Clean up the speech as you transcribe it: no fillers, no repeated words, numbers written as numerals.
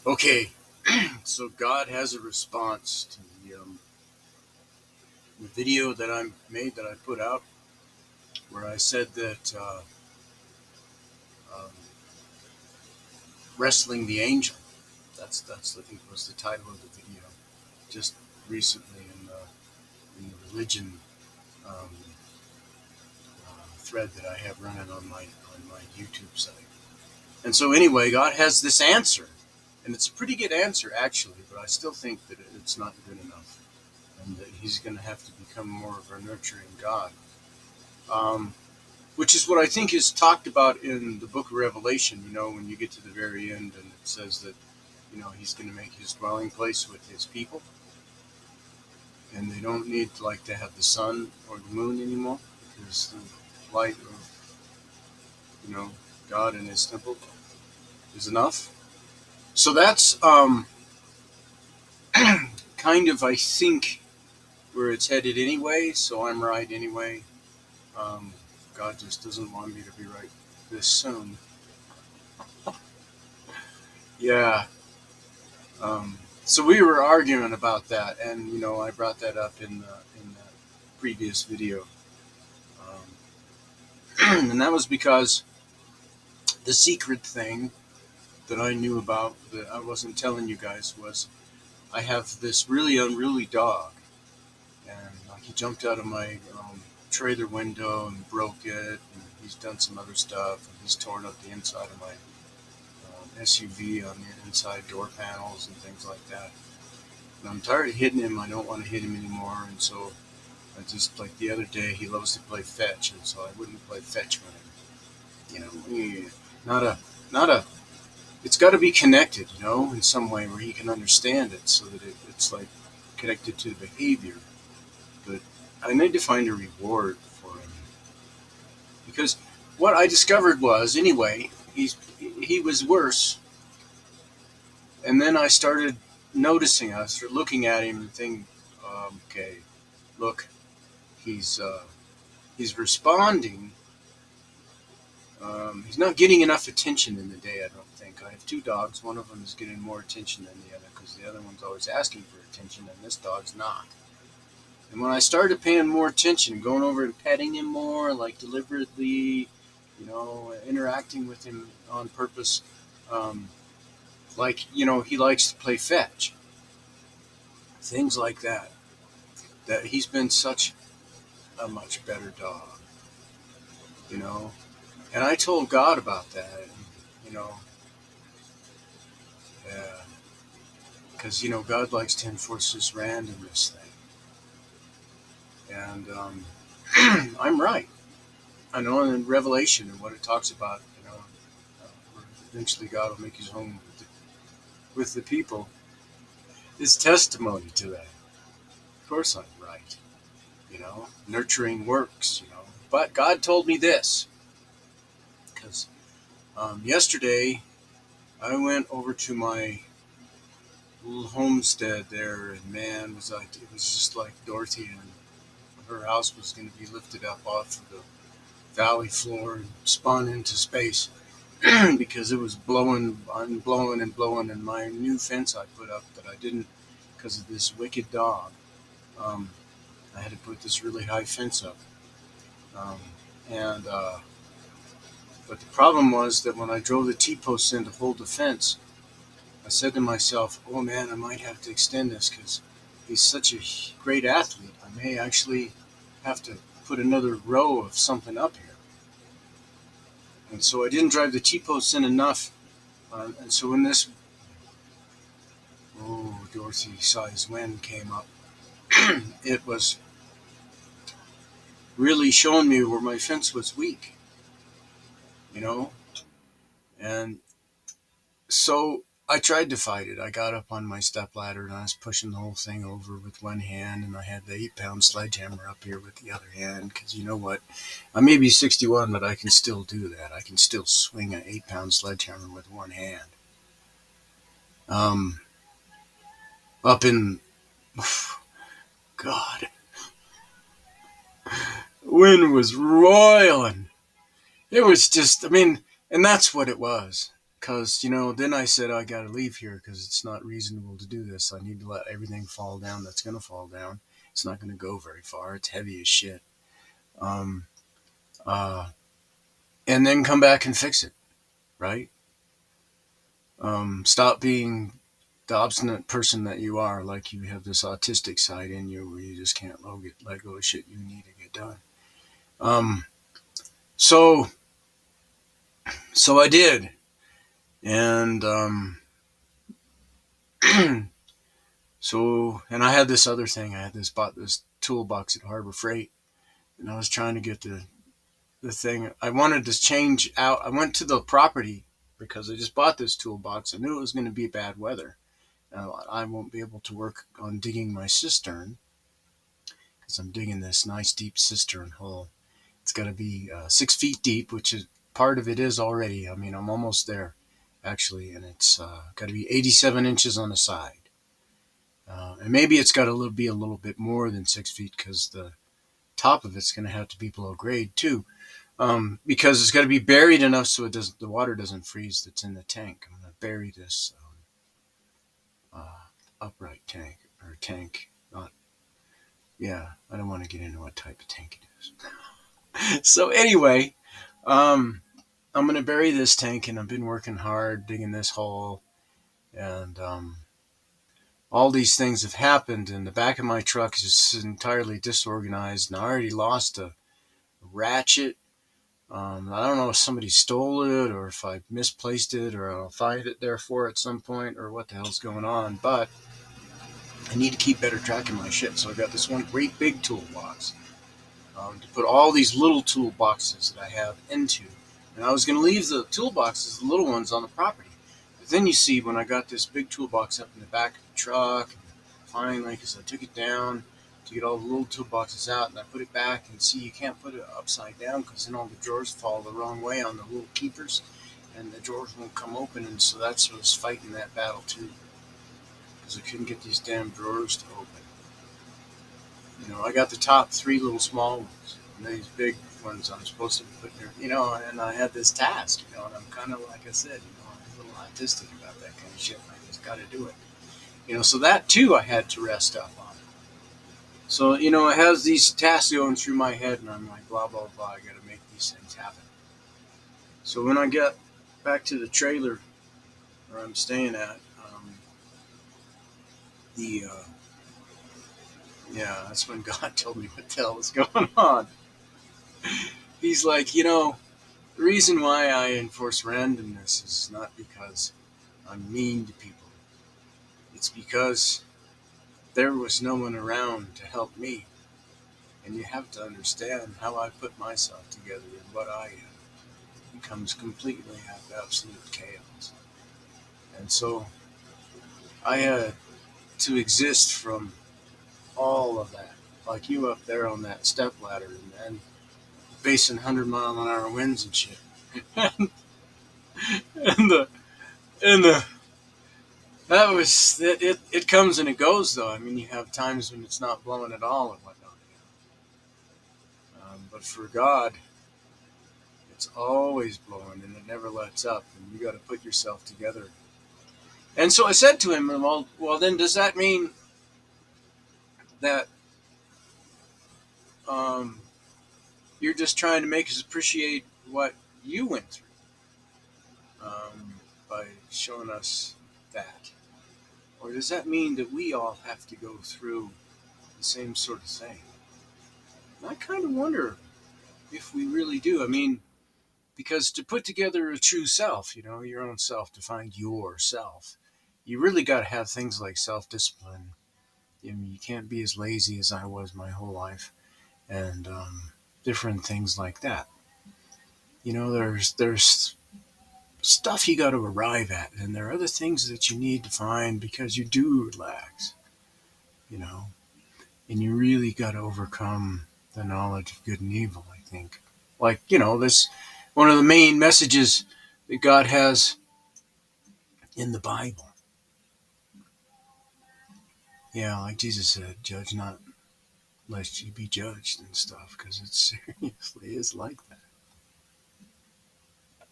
Okay, so God has a response to the video that I made that I put out, where I said that um, wrestling the angel. That's I think was the title of the video. Just recently in the religion um, thread that I have running on my YouTube site. And so anyway, God has this answer, and it's a pretty good answer actually, but I still think that it's not good enough, and that He's going to have to become more of a nurturing God. Um, which is what I think is talked about in the book of Revelation, when you get to the very end and it says that, He's going to make His dwelling place with His people, and they don't need like to have the sun or the moon anymore, because the light of, you know, God in His temple is enough. So that's kind of, I think, where it's headed anyway, so I'm right anyway. Um, God just doesn't want me to be right this soon. Yeah. Um, so we were arguing about that, and I brought that up in the previous video, and that was because the secret thing that I knew about that I wasn't telling you guys was I have this really unruly dog, and he jumped out of my trailer window and broke it, and he's done some other stuff, and he's torn up the inside of my SUV on the inside door panels and things like that. And I'm tired of hitting him. I don't want to hit him anymore, and so I just, like the other day, he loves to play fetch, and so I wouldn't play fetch with him. Not a, not a. It's got to be connected, in some way where he can understand it, so that it's like connected to the behavior. But I need to find a reward for him, because what I discovered was, anyway, he was worse, and then I started noticing. I started looking at him and thinking, okay, look, he's uh, he's responding. He's not getting enough attention in the day, I don't think. I have two dogs. One of them is getting more attention than the other because the other one's always asking for attention, and this dog's not. And when I started paying more attention, going over and petting him more, like deliberately, interacting with him on purpose, um, like, he likes to play fetch, things like that, that he's been such a much better dog, you know. And I told God about that, and, you know, yeah, because God likes to enforce this randomness thing, and I'm right. I know in Revelation and what it talks about, where eventually God will make His home with the people, is testimony to that. Of course, I'm right. Nurturing works. But God told me this, because yesterday I went over to my little homestead there, and man, it was just like Dorothy, and her house was going to be lifted up off of the valley floor and spun into space because it was blowing and blowing and blowing. And my new fence I put up that I didn't because of this wicked dog. Um, I had to put this really high fence up, um, and but the problem was that when I drove the T-posts in to hold the fence, I said to myself, "Oh man, I might have to extend this because he's such a great athlete. I may actually have to put another row of something up here." And so I didn't drive the T-posts in enough. And so when this, Dorothy-sized wind came up, it was really showing me where my fence was weak, you know? And so I tried to fight it. I got up on my stepladder and I was pushing the whole thing over with one hand, and I had the 8-pound sledgehammer up here with the other hand, because you know what? I may be 61, but I can still do that. I can still swing an 8-pound sledgehammer with one hand. Um, Up in, God, wind was roiling. It was just, I mean, and that's what it was. Because, then I said, I got to leave here because it's not reasonable to do this. I need to let everything fall down that's going to fall down. It's not going to go very far. It's heavy as shit. Um, uh, and then come back and fix it, right? Stop being the obstinate person that you are, like you have this autistic side in you where you just can't let go of shit you need to get done. Um, so, so I did. And, and I had this other thing. Bought this toolbox at Harbor Freight, and I was trying to get the thing. I wanted to change out. I went to the property because I just bought this toolbox. I knew it was going to be bad weather. I won't be able to work on digging my cistern because I'm digging this nice deep cistern hole. It's got to be 6 feet deep, which is part of it is already. I mean, I'm almost there, actually, and it's got to be 87 inches on the side. And maybe it's got to be a little bit more than 6 feet because the top of it's going to have to be below grade too. Because it's got to be buried enough so the water doesn't freeze that's in the tank. I'm going to bury this upright tank or tank. Not, yeah, I don't want to get into what type of tank it is. So anyway, I'm going to bury this tank, and I've been working hard digging this hole, and all these things have happened, and the back of my truck is just entirely disorganized, and I already lost a ratchet. I don't know if somebody stole it or if I misplaced it or I'll find it there for at some point or what the hell's going on, but I need to keep better track of my shit. So I got this one great big toolbox to put all these little toolboxes that I have into. And I was going to leave the toolboxes, the little ones, on the property. But then you see when I got this big toolbox up in the back of the truck, finally, because I took it down to get all the little toolboxes out, and I put it back, and see, you can't put it upside down because then all the drawers fall the wrong way on the little keepers, and the drawers won't come open, and so that's what I was fighting that battle too, because I couldn't get these damn drawers to open. I got the top three little small ones, and these big ones I'm supposed to be putting there, and I had this task, and I'm kind of, like I said, I'm a little autistic about that kind of shit, and I just got to do it. So that too I had to rest up on. So, it has these tasks going through my head, and I'm like, blah, blah, blah, I got to make these things happen. So when I get back to the trailer where I'm staying at, the, yeah, that's when God told me what the hell was going on. He's like, the reason why I enforce randomness is not because I'm mean to people. It's because there was no one around to help me. And you have to understand how I put myself together and what I am becomes completely absolute chaos. And so I had to exist from all of that, like you up there on that step ladder and facing 100-mile-an-hour winds and shit. and the and the that was it. It comes and it goes though. I mean, you have times when it's not blowing at all and whatnot. But for God, it's always blowing and it never lets up. And you got to put yourself together. And so I said to him, well, then does that mean that um, you're just trying to make us appreciate what you went through by showing us that? Or does that mean that we all have to go through the same sort of thing? And I kind of wonder if we really do. I mean, because to put together a true self, your own self, to find yourself, you really got to have things like self-discipline. You can't be as lazy as I was my whole life, and different things like that. There's stuff you got to arrive at, and there are other things that you need to find because you do relax, you know, and you really got to overcome the knowledge of good and evil. I think, like this one of the main messages that God has in the Bible. Yeah, like Jesus said, judge not lest you be judged and stuff, because it seriously is like